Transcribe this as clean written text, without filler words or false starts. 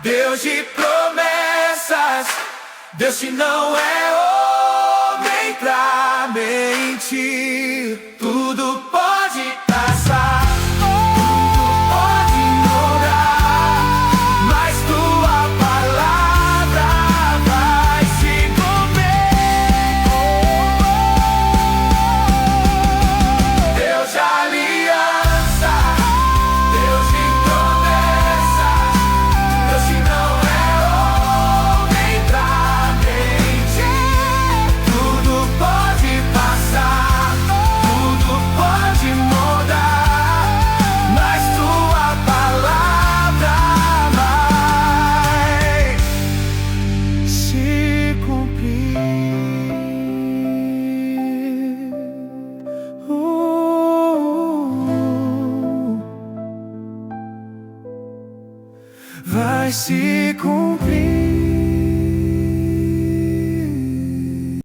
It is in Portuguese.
Deus de promessas, Deus que não é homem pra mentir. Tudo pode passar, tudo pode mudar, mas tua palavra vai se cumprir. Deus de aliança, Deus de promessas, Deus que não é homem pra mentir. Tudo pode passar, tudo pode mudar, mas tua palavra vai se cumprir. Vai se cumprir.